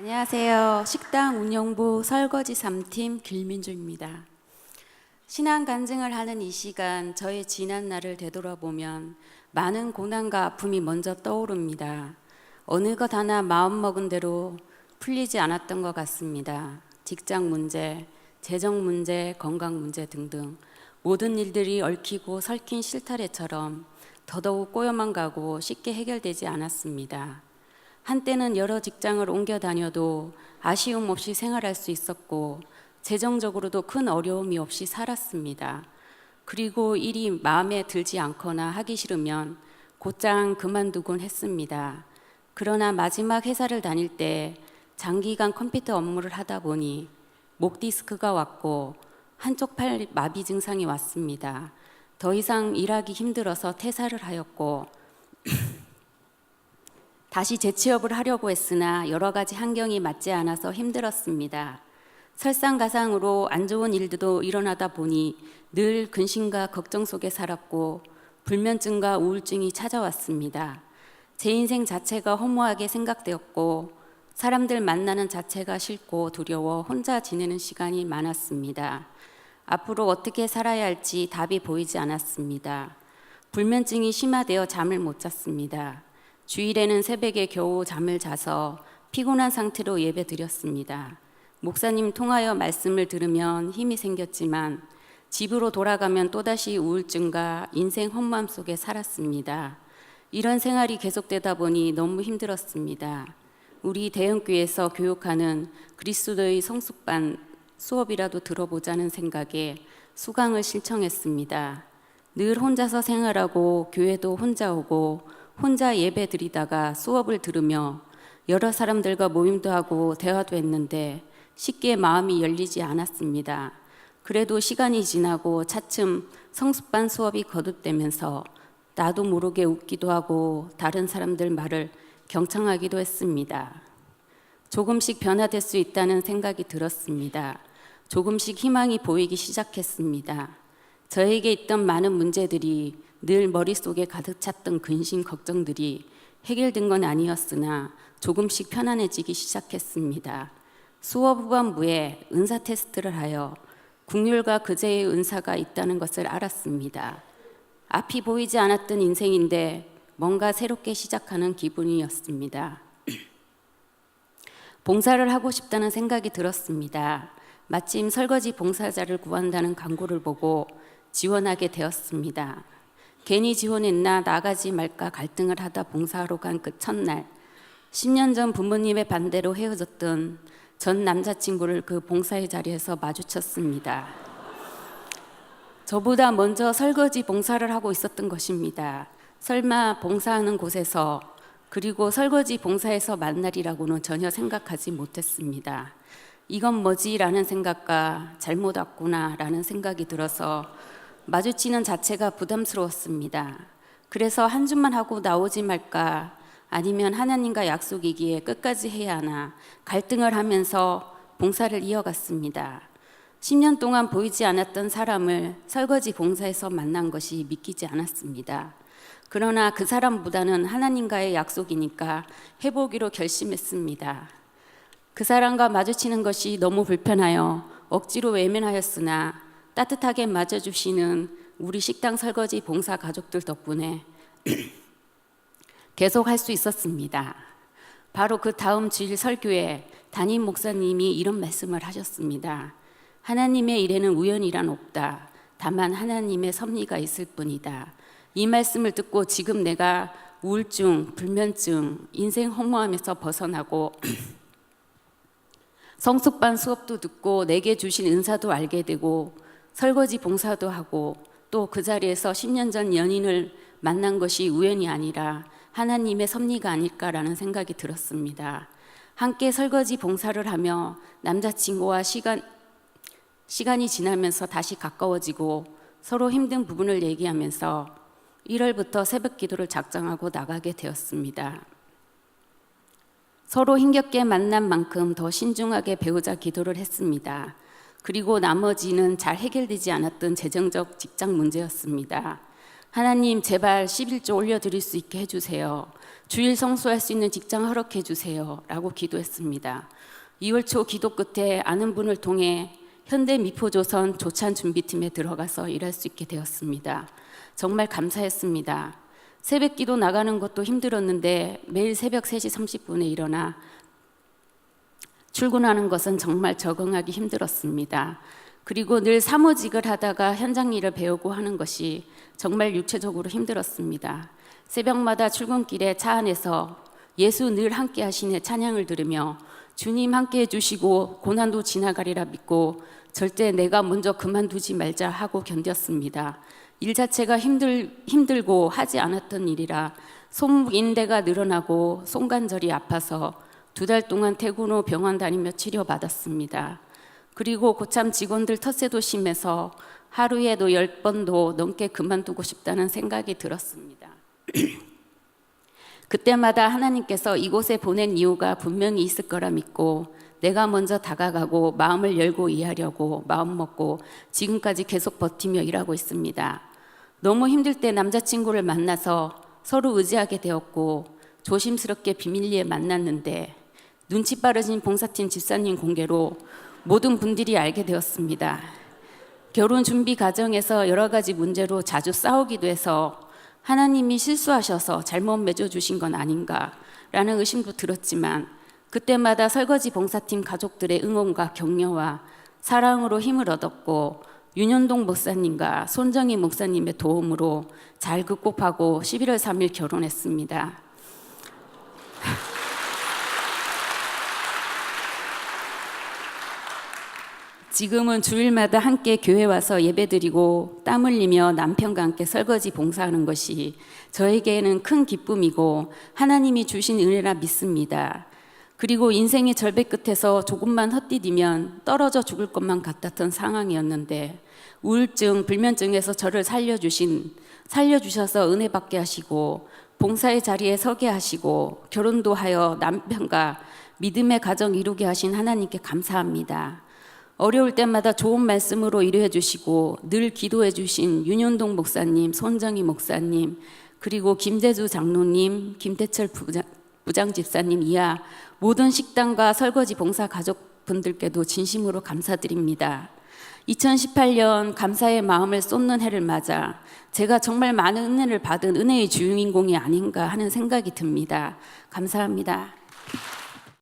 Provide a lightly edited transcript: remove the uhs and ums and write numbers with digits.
안녕하세요. 식당 운영부 설거지 3팀 길민주입니다. 신앙 간증을 하는 이 시간, 저의 지난 날을 되돌아보면 많은 고난과 아픔이 먼저 떠오릅니다. 어느 것 하나 마음먹은 대로 풀리지 않았던 것 같습니다. 직장 문제, 재정 문제, 건강 문제 등등 모든 일들이 얽히고 설킨 실타래처럼 더더욱 꼬여만 가고 쉽게 해결되지 않았습니다. 한때는 여러 직장을 옮겨 다녀도 아쉬움 없이 생활할 수 있었고 재정적으로도 큰 어려움이 없이 살았습니다. 그리고 일이 마음에 들지 않거나 하기 싫으면 곧장 그만두곤 했습니다. 그러나 마지막 회사를 다닐 때 장기간 컴퓨터 업무를 하다 보니 목 디스크가 왔고 한쪽 팔 마비 증상이 왔습니다. 더 이상 일하기 힘들어서 퇴사를 하였고 다시 재취업을 하려고 했으나 여러 가지 환경이 맞지 않아서 힘들었습니다. 설상가상으로 안 좋은 일들도 일어나다 보니 늘 근심과 걱정 속에 살았고 불면증과 우울증이 찾아왔습니다. 제 인생 자체가 허무하게 생각되었고 사람들 만나는 자체가 싫고 두려워 혼자 지내는 시간이 많았습니다. 앞으로 어떻게 살아야 할지 답이 보이지 않았습니다. 불면증이 심화되어 잠을 못 잤습니다. 주일에는 새벽에 겨우 잠을 자서 피곤한 상태로 예배 드렸습니다. 목사님 통하여 말씀을 들으면 힘이 생겼지만 집으로 돌아가면 또다시 우울증과 인생 허무함 속에 살았습니다. 이런 생활이 계속되다 보니 너무 힘들었습니다. 우리 대형교회에서 교육하는 그리스도의 성숙반 수업이라도 들어보자는 생각에 수강을 신청했습니다. 늘 혼자서 생활하고 교회도 혼자 오고 혼자 예배 드리다가 수업을 들으며 여러 사람들과 모임도 하고 대화도 했는데 쉽게 마음이 열리지 않았습니다. 그래도 시간이 지나고 차츰 성숙반 수업이 거듭되면서 나도 모르게 웃기도 하고 다른 사람들 말을 경청하기도 했습니다. 조금씩 변화될 수 있다는 생각이 들었습니다. 조금씩 희망이 보이기 시작했습니다. 저에게 있던 많은 문제들이 늘 머릿속에 가득 찼던 근심, 걱정들이 해결된 건 아니었으나 조금씩 편안해지기 시작했습니다. 수업 후반부에 은사 테스트를 하여 국률과 그제의 은사가 있다는 것을 알았습니다. 앞이 보이지 않았던 인생인데 뭔가 새롭게 시작하는 기분이었습니다. 봉사를 하고 싶다는 생각이 들었습니다. 마침 설거지 봉사자를 구한다는 광고를 보고 지원하게 되었습니다. 괜히 지원했나 나가지 말까 갈등을 하다 봉사하러 간 그 첫날 10년 전 부모님의 반대로 헤어졌던 전 남자친구를 그 봉사의 자리에서 마주쳤습니다. 저보다 먼저 설거지 봉사를 하고 있었던 것입니다. 설마 봉사하는 곳에서 그리고 설거지 봉사에서 만날이라고는 전혀 생각하지 못했습니다. 이건 뭐지? 라는 생각과 잘못 왔구나 라는 생각이 들어서 마주치는 자체가 부담스러웠습니다. 그래서 한 줌만 하고 나오지 말까 아니면 하나님과 약속이기에 끝까지 해야 하나 갈등을 하면서 봉사를 이어갔습니다. 10년 동안 보이지 않았던 사람을 설거지 봉사에서 만난 것이 믿기지 않았습니다. 그러나 그 사람보다는 하나님과의 약속이니까 해보기로 결심했습니다. 그 사람과 마주치는 것이 너무 불편하여 억지로 외면하였으나 따뜻하게 맞아주시는 우리 식당 설거지 봉사 가족들 덕분에 계속 할 수 있었습니다. 바로 그 다음 주일 설교에 담임 목사님이 이런 말씀을 하셨습니다. 하나님의 일에는 우연이란 없다. 다만 하나님의 섭리가 있을 뿐이다. 이 말씀을 듣고 지금 내가 우울증, 불면증, 인생 허무함에서 벗어나고 성숙반 수업도 듣고 내게 주신 은사도 알게 되고 설거지 봉사도 하고 또 그 자리에서 10년 전 연인을 만난 것이 우연이 아니라 하나님의 섭리가 아닐까라는 생각이 들었습니다. 함께 설거지 봉사를 하며 남자친구와 시간이 지나면서 다시 가까워지고 서로 힘든 부분을 얘기하면서 1월부터 새벽 기도를 작정하고 나가게 되었습니다. 서로 힘겹게 만난 만큼 더 신중하게 배우자 기도를 했습니다. 그리고 나머지는 잘 해결되지 않았던 재정적 직장 문제였습니다. 하나님 제발 11조 올려드릴 수 있게 해주세요. 주일 성수할 수 있는 직장 허락해 주세요 라고 기도했습니다. 2월 초 기도 끝에 아는 분을 통해 현대미포조선 조찬준비팀에 들어가서 일할 수 있게 되었습니다. 정말 감사했습니다. 새벽 기도 나가는 것도 힘들었는데 매일 새벽 3시 30분에 일어나 출근하는 것은 정말 적응하기 힘들었습니다. 그리고 늘 사무직을 하다가 현장 일을 배우고 하는 것이 정말 육체적으로 힘들었습니다. 새벽마다 출근길에 차 안에서 예수 늘 함께 하시네 찬양을 들으며 주님 함께 해주시고 고난도 지나가리라 믿고 절대 내가 먼저 그만두지 말자 하고 견뎠습니다. 일 자체가 힘들고 하지 않았던 일이라 손목인대가 늘어나고 손관절이 아파서 2달 동안 퇴근 후 병원 다니며 치료받았습니다. 그리고 고참 직원들 텃세도 심해서 하루에도 10번도 넘게 그만두고 싶다는 생각이 들었습니다. 그때마다 하나님께서 이곳에 보낸 이유가 분명히 있을 거라 믿고 내가 먼저 다가가고 마음을 열고 이해하려고 마음먹고 지금까지 계속 버티며 일하고 있습니다. 너무 힘들 때 남자친구를 만나서 서로 의지하게 되었고 조심스럽게 비밀리에 만났는데 눈치 빠르신 봉사팀 집사님 공개로 모든 분들이 알게 되었습니다. 결혼 준비 과정에서 여러 가지 문제로 자주 싸우기도 해서 하나님이 실수하셔서 잘못 맺어주신 건 아닌가라는 의심도 들었지만 그때마다 설거지 봉사팀 가족들의 응원과 격려와 사랑으로 힘을 얻었고 윤현동 목사님과 손정희 목사님의 도움으로 잘 극복하고 11월 3일 결혼했습니다. 지금은 주일마다 함께 교회 와서 예배드리고 땀 흘리며 남편과 함께 설거지 봉사하는 것이 저에게는 큰 기쁨이고 하나님이 주신 은혜라 믿습니다. 그리고 인생의 절벽 끝에서 조금만 헛디디면 떨어져 죽을 것만 같았던 상황이었는데 우울증, 불면증에서 저를 살려주셔서 은혜 받게 하시고 봉사의 자리에 서게 하시고 결혼도 하여 남편과 믿음의 가정 이루게 하신 하나님께 감사합니다. 어려울 때마다 좋은 말씀으로 위로해 주시고 늘 기도해 주신 윤현동 목사님, 손정희 목사님, 그리고 김재주 장로님, 김태철 부장 집사님 이하 모든 식당과 설거지 봉사 가족분들께도 진심으로 감사드립니다. 2018년 감사의 마음을 쏟는 해를 맞아 제가 정말 많은 은혜를 받은 은혜의 주인공이 아닌가 하는 생각이 듭니다. 감사합니다.